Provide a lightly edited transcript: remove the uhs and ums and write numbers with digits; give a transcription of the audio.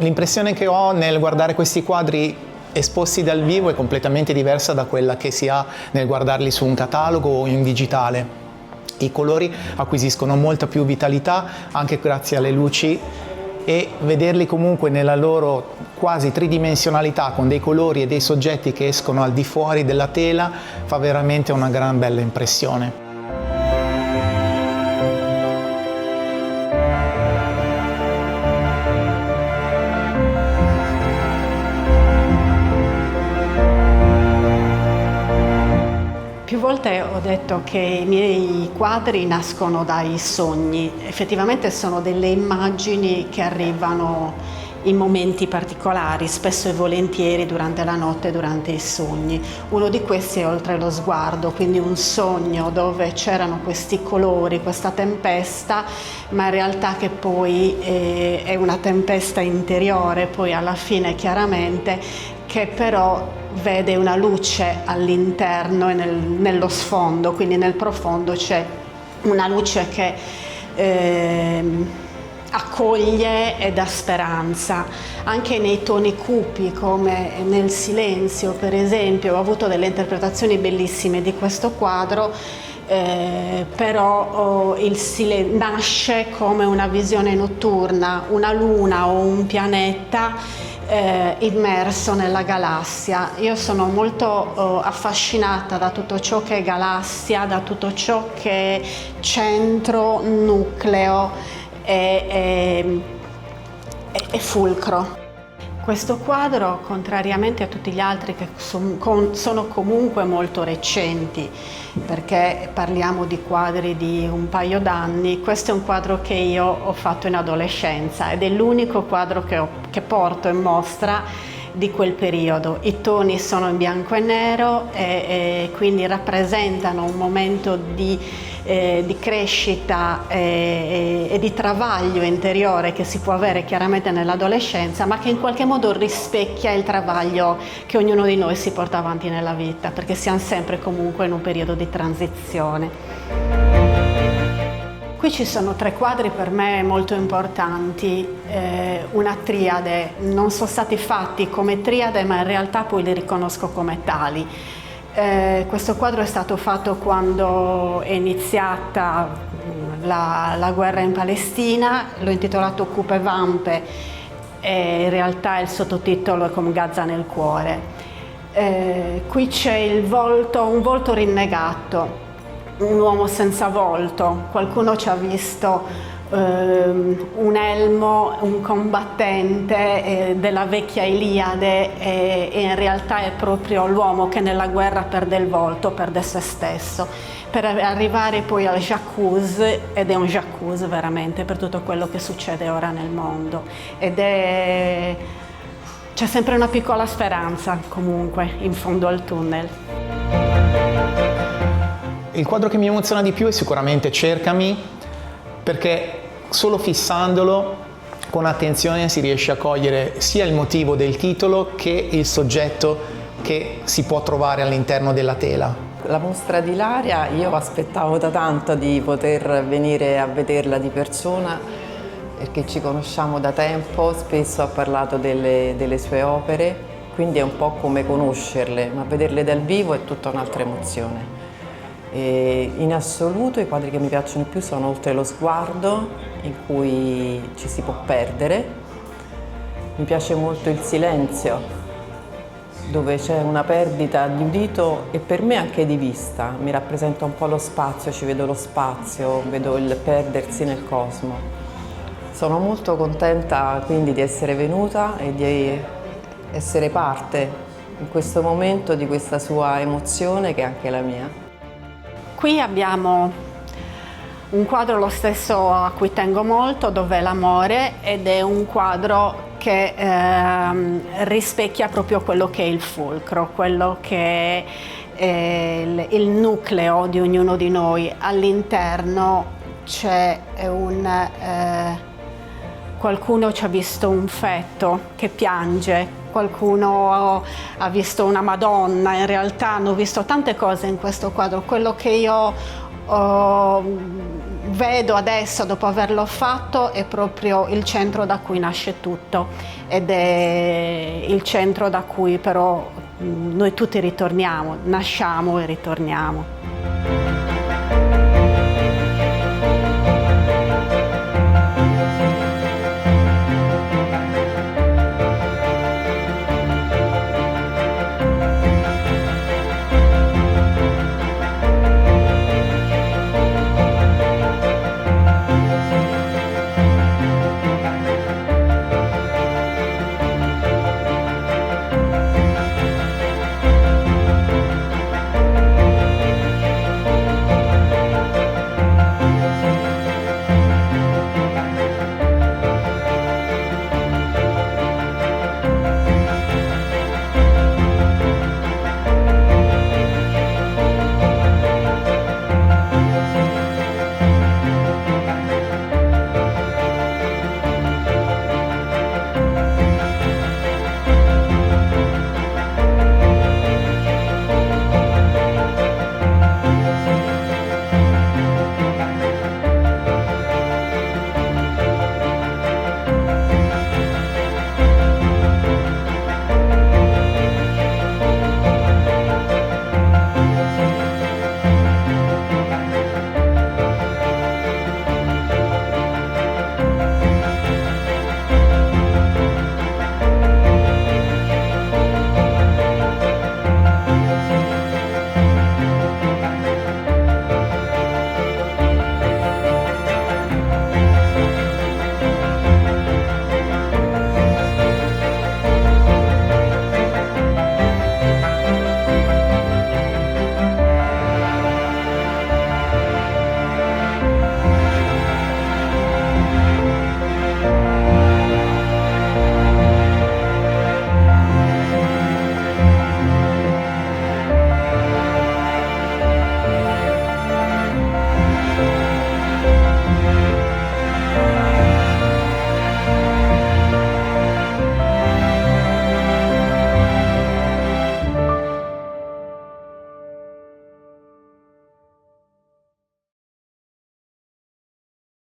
L'impressione che ho nel guardare questi quadri esposti dal vivo è completamente diversa da quella che si ha nel guardarli su un catalogo o in digitale. I colori acquisiscono molta più vitalità anche grazie alle luci, e vederli comunque nella loro quasi tridimensionalità, con dei colori e dei soggetti che escono al di fuori della tela, fa veramente una gran bella impressione. Più volte ho detto che i miei quadri nascono dai sogni. Effettivamente sono delle immagini che arrivano in momenti particolari, spesso e volentieri durante la notte, durante i sogni. Uno di questi è Oltre lo sguardo, quindi un sogno dove c'erano questi colori, questa tempesta, ma in realtà che poi è una tempesta interiore, poi alla fine chiaramente, che però vede una luce all'interno e nello sfondo, quindi nel profondo c'è una luce che accoglie e dà speranza. Anche nei toni cupi, come nel silenzio per esempio, ho avuto delle interpretazioni bellissime di questo quadro, però il silenzio nasce come una visione notturna, una luna o un pianeta immerso nella galassia. Io sono molto affascinata da tutto ciò che è galassia, da tutto ciò che è centro, nucleo e fulcro. Questo quadro, contrariamente a tutti gli altri che sono comunque molto recenti, perché parliamo di quadri di un paio d'anni, questo è un quadro che io ho fatto in adolescenza ed è l'unico quadro che porto in mostra di quel periodo. I toni sono in bianco e nero e quindi rappresentano un momento di crescita e di travaglio interiore che si può avere chiaramente nell'adolescenza, ma che in qualche modo rispecchia il travaglio che ognuno di noi si porta avanti nella vita, perché siamo sempre comunque in un periodo di transizione. Qui ci sono 3 quadri per me molto importanti, una triade. Non sono stati fatti come triade, ma in realtà poi li riconosco come tali. Questo quadro è stato fatto quando è iniziata la guerra in Palestina, l'ho intitolato Cupe Vampe e in realtà il sottotitolo è Come Gaza nel cuore. Qui c'è un volto rinnegato, un uomo senza volto. Qualcuno ci ha visto un elmo, un combattente della vecchia Iliade e in realtà è proprio l'uomo che nella guerra perde il volto, perde se stesso, per arrivare poi al j'accuse, ed è un j'accuse veramente per tutto quello che succede ora nel mondo. C'è sempre una piccola speranza comunque in fondo al tunnel. Il quadro che mi emoziona di più è sicuramente Cercami, perché solo fissandolo con attenzione si riesce a cogliere sia il motivo del titolo che il soggetto che si può trovare all'interno della tela. La mostra di Ilaria io aspettavo da tanto di poter venire a vederla di persona, perché ci conosciamo da tempo, spesso ha parlato delle sue opere, quindi è un po' come conoscerle, ma vederle dal vivo è tutta un'altra emozione. E in assoluto i quadri che mi piacciono di più sono Oltre lo sguardo, in cui ci si può perdere. Mi piace molto Il silenzio, dove c'è una perdita di udito e per me anche di vista. Mi rappresenta un po' lo spazio, ci vedo lo spazio, vedo il perdersi nel cosmo. Sono molto contenta quindi di essere venuta e di essere parte in questo momento di questa sua emozione che è anche la mia. Qui abbiamo un quadro lo stesso a cui tengo molto, Dov'è l'amore, ed è un quadro che rispecchia proprio quello che è il fulcro, quello che è il nucleo di ognuno di noi. All'interno c'è qualcuno ci ha visto un feto che piange, qualcuno ha visto una Madonna, in realtà hanno visto tante cose in questo quadro. Quello che io vedo adesso, dopo averlo fatto, è proprio il centro da cui nasce tutto, ed è il centro da cui però noi tutti ritorniamo, nasciamo e ritorniamo.